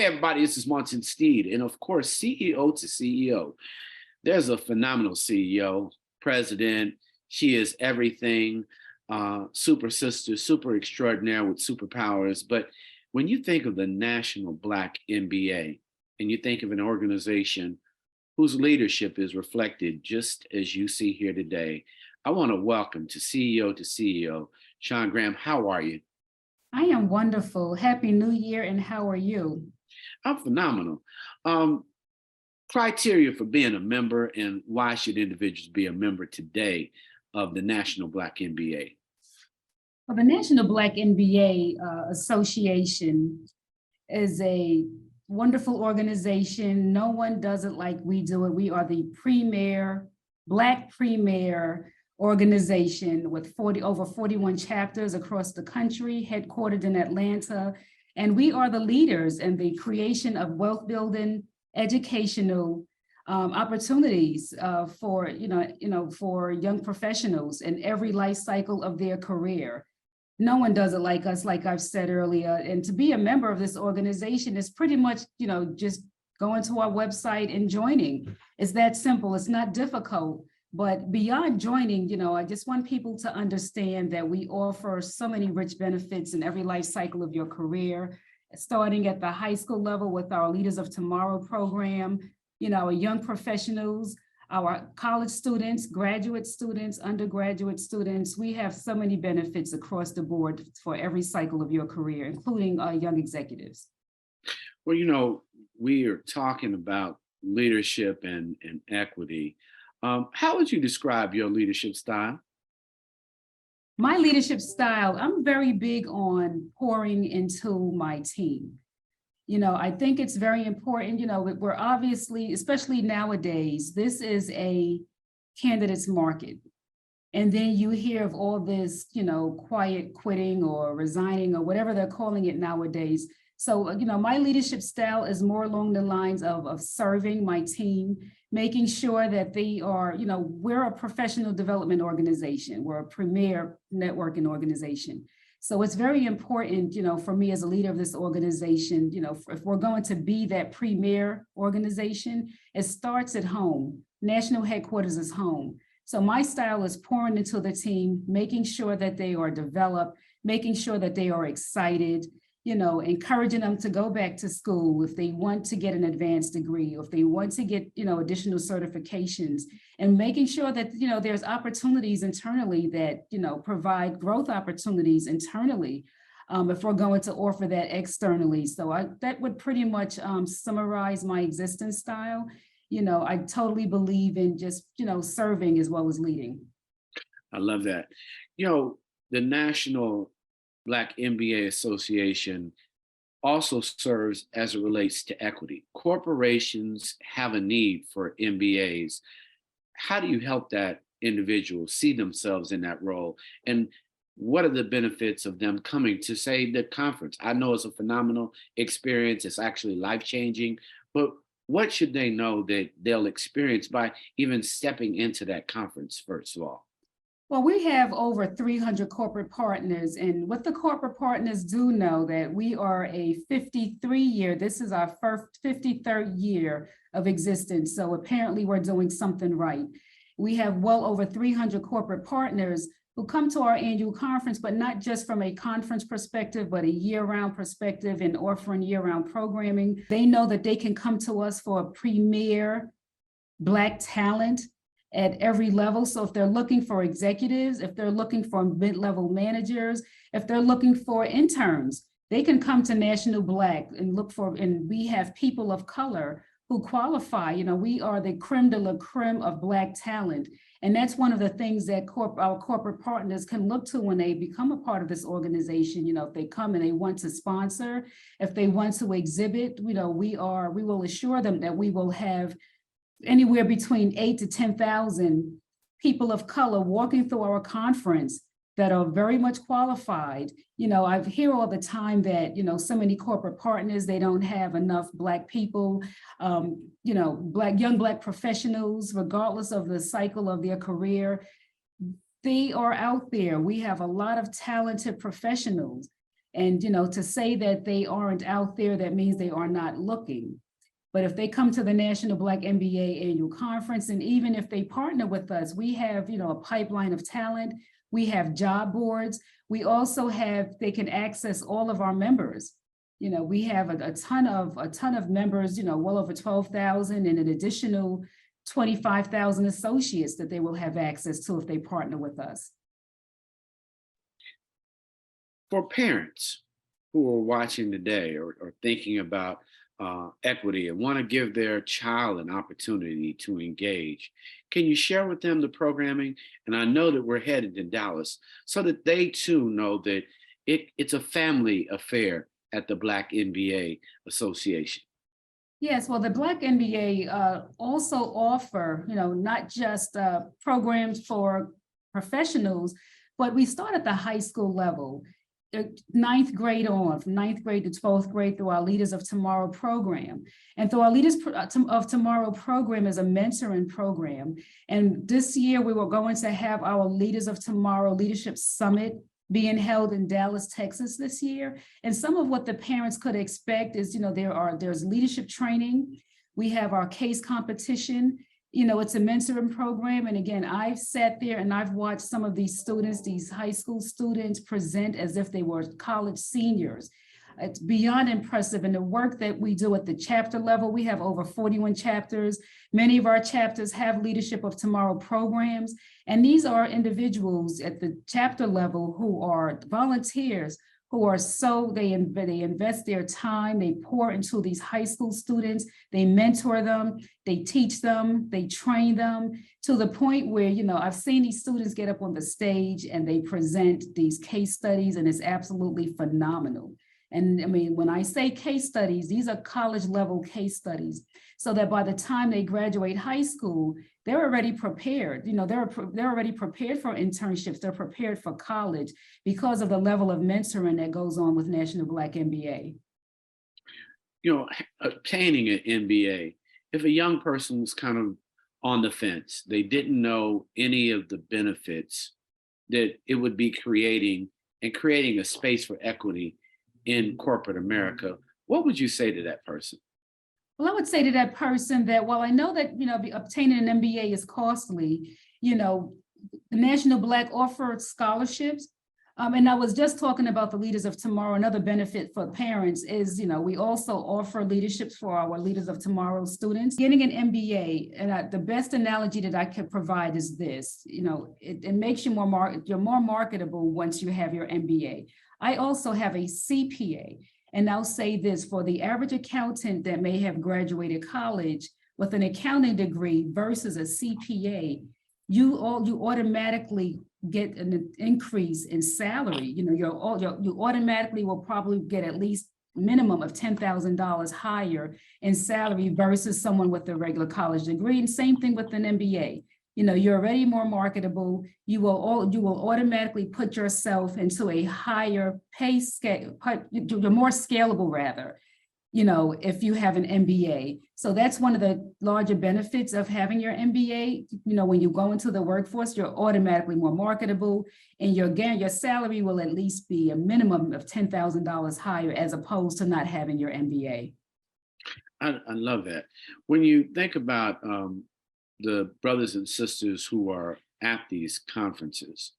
Hey, everybody, this is Munson Steed. And of course, CEO to CEO. There's a phenomenal CEO, president. She is everything, super sister, super extraordinaire with superpowers. But when you think of the National Black MBA and you think of an organization whose leadership is reflected just as you see here today, I want to welcome to CEO, Shawn Graham. How are you? I am wonderful. Happy New Year, and how are you? I'm phenomenal. Um, Criteria for being a member and why should individuals be a member today of the National Black MBA? Well, the National Black NBA Association is a wonderful organization. No one does it like we do it. We are the Black premier organization with over 41 chapters across the country, headquartered in Atlanta. And we are the leaders in the creation of wealth building, educational opportunities for young professionals in every life cycle of their career. No one does it like us, like I've said earlier. And to be a member of this organization is pretty much, just going to our website and joining. It's that simple. It's not difficult. But beyond joining, I just want people to understand that we offer so many rich benefits in every life cycle of your career, starting at the high school level with our Leaders of Tomorrow program, our young professionals, our college students, graduate students, undergraduate students. We have so many benefits across the board for every cycle of your career, including young executives. Well, we are talking about leadership and equity. How would you describe your leadership style? My leadership style, I'm very big on pouring into my team. I think it's very important, we're obviously, especially nowadays, this is a candidate's market. And then you hear of all this, quiet quitting or resigning or whatever they're calling it nowadays. So, my leadership style is more along the lines of serving my team, making sure that they are, we're a professional development organization. We're a premier networking organization. So it's very important, for me as a leader of this organization, if we're going to be that premier organization, it starts at home. National headquarters is home. So my style is pouring into the team, making sure that they are developed, making sure that they are excited, encouraging them to go back to school if they want to get an advanced degree, or if they want to get, additional certifications, and making sure that, there's opportunities internally that, provide growth opportunities internally, if we're going to offer that externally. So that would pretty much summarize my existence style. I totally believe in just, serving as well as leading. I love that. The National Black MBA Association also serves as it relates to equity. Corporations have a need for MBAs. How do you help that individual see themselves in that role? And what are the benefits of them coming to, say, the conference? I know it's a phenomenal experience. It's actually life-changing, but what should they know that they'll experience by even stepping into that conference, first of all? Well, we have over 300 corporate partners, and what the corporate partners do know that we are a 53-year, this is our first 53rd year of existence. So apparently we're doing something right. We have well over 300 corporate partners who come to our annual conference, but not just from a conference perspective, but a year-round perspective and offering year-round programming. They know that they can come to us for a premier Black talent at every level. So if they're looking for executives, if they're looking for mid-level managers, if they're looking for interns, they can come to National Black and look for, and we have people of color who qualify. We are the creme de la creme of Black talent. And that's one of the things that our corporate partners can look to when they become a part of this organization. If they come and they want to sponsor, if they want to exhibit, we will assure them that we will have anywhere between 8,000 to 10,000 people of color walking through our conference that are very much qualified. I hear all the time that, so many corporate partners, they don't have enough Black people, young Black professionals, regardless of the cycle of their career. They are out there. We have a lot of talented professionals. And, to say that they aren't out there, that means they are not looking. But if they come to the National Black MBA Annual Conference, and even if they partner with us, we have, a pipeline of talent. We have job boards. We also have, they can access all of our members. We have a ton of members, well over 12,000 and an additional 25,000 associates that they will have access to if they partner with us. For parents who are watching today or thinking about equity and want to give their child an opportunity to engage, can you share with them the programming? And I know that we're headed to Dallas so that they too know that it's a family affair at the Black NBA Association. Yes, well, the Black NBA also offer, not just programs for professionals, but we start at the high school level. Ninth grade on, from ninth grade to 12th grade through our Leaders of Tomorrow program. And through our Leaders of Tomorrow program is a mentoring program. And this year we were going to have our Leaders of Tomorrow Leadership Summit being held in Dallas, Texas this year. And some of what the parents could expect is, there's leadership training. We have our case competition. It's a mentoring program. And again, I've sat there and I've watched some of these students, these high school students, present as if they were college seniors. It's beyond impressive. And the work that we do at the chapter level, we have over 41 chapters. Many of our chapters have Leadership of Tomorrow programs. And these are individuals at the chapter level who are volunteers who are they invest their time, they pour into these high school students, they mentor them, they teach them, they train them to the point where, I've seen these students get up on the stage and they present these case studies, and it's absolutely phenomenal. And I mean, when I say case studies, these are college level case studies, so that by the time they graduate high school, they're already prepared. They're already prepared for internships. They're prepared for college because of the level of mentoring that goes on with National Black MBA. Obtaining an MBA, if a young person was kind of on the fence, they didn't know any of the benefits that it would be creating a space for equity in corporate America, what would you say to that person? Well, I would say to that person that while I know that, obtaining an MBA is costly, the National Black offer scholarships. And I was just talking about the Leaders of Tomorrow. Another benefit for parents is, we also offer leaderships for our Leaders of Tomorrow students. Getting an MBA, and the best analogy that I could provide is this, it makes you you're more marketable once you have your MBA. I also have a CPA, and I'll say this: for the average accountant that may have graduated college with an accounting degree versus a CPA, you automatically get an increase in salary. You automatically will probably get at least minimum of $10,000 higher in salary versus someone with a regular college degree. And same thing with an MBA. You're already more marketable. You will automatically put yourself into a higher pay scale. You're more scalable, rather, if you have an MBA. So that's one of the larger benefits of having your MBA. When you go into the workforce, you're automatically more marketable, and your salary will at least be a minimum of $10,000 higher as opposed to not having your MBA. I love that. When you think about the brothers and sisters who are at these conferences,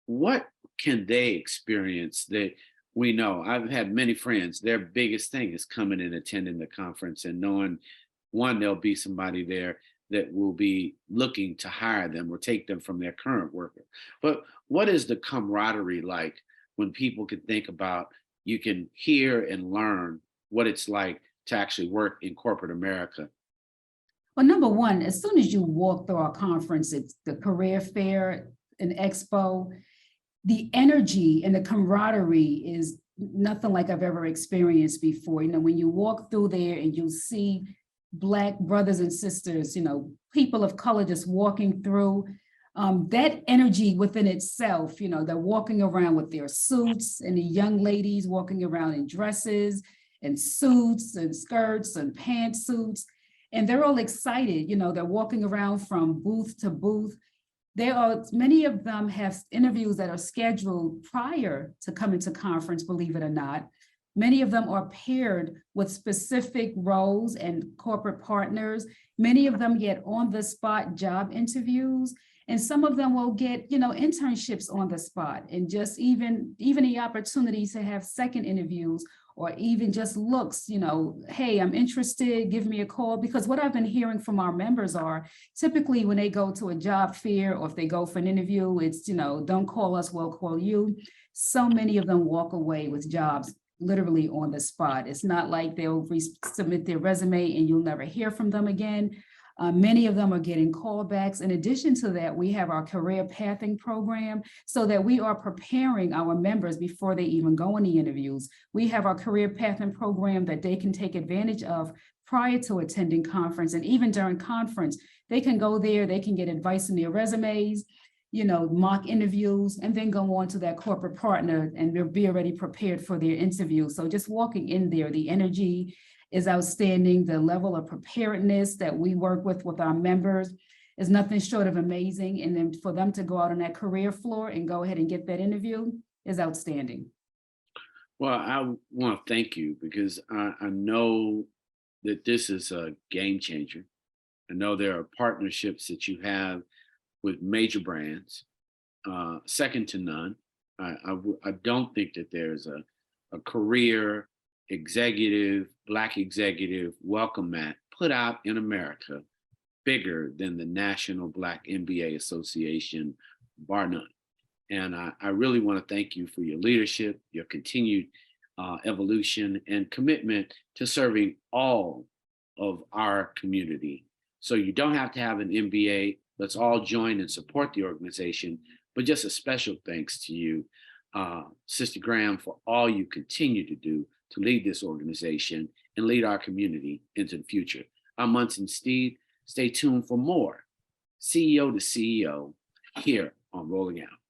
what can they experience that we know? I've had many friends, their biggest thing is coming and attending the conference and knowing, one, there'll be somebody there that will be looking to hire them or take them from their current worker. But what is the camaraderie like when people can think about, you can hear and learn what it's like to actually work in corporate America? Well, number one, as soon as you walk through our conference, it's the career fair and expo, the energy and the camaraderie is nothing like I've ever experienced before. When you walk through there and you see Black brothers and sisters, people of color just walking through, that energy within itself, they're walking around with their suits, and the young ladies walking around in dresses and suits and skirts and pantsuits. And they're all excited, they're walking around from booth to booth. Many of them have interviews that are scheduled prior to coming to conference, believe it or not. Many of them are paired with specific roles and corporate partners. Many of them get on-the-spot job interviews, and some of them will get, internships on the spot, and just even the opportunity to have second interviews, or even just looks, hey, I'm interested, give me a call. Because what I've been hearing from our members are typically when they go to a job fair or if they go for an interview, it's, don't call us, we'll call you. So many of them walk away with jobs literally on the spot. It's not like they'll submit their resume and you'll never hear from them again. Many of them are getting callbacks. In addition to that, we have our career pathing program so that we are preparing our members before they even go on the interviews. We have our career pathing program that they can take advantage of prior to attending conference. And even during conference, they can go there, they can get advice in their resumes, mock interviews, and then go on to that corporate partner and they'll be already prepared for their interview. So just walking in there, the energy is outstanding. The level of preparedness that we work with our members is nothing short of amazing. And then for them to go out on that career floor and go ahead and get that interview is outstanding. Well, I want to thank you because I know that this is a game changer. I know there are partnerships that you have with major brands, second to none. I don't think that there's a career executive, Black executive welcome mat put out in America bigger than the National Black MBA Association, bar none. And I really want to thank you for your leadership, your continued evolution and commitment to serving all of our community. So you don't have to have an MBA. Let's all join and support the organization. But just a special thanks to you, Sister Graham, for all you continue to do to lead this organization and lead our community into the future. I'm Munson Steed. Stay tuned for more CEO to CEO here on Rolling Out.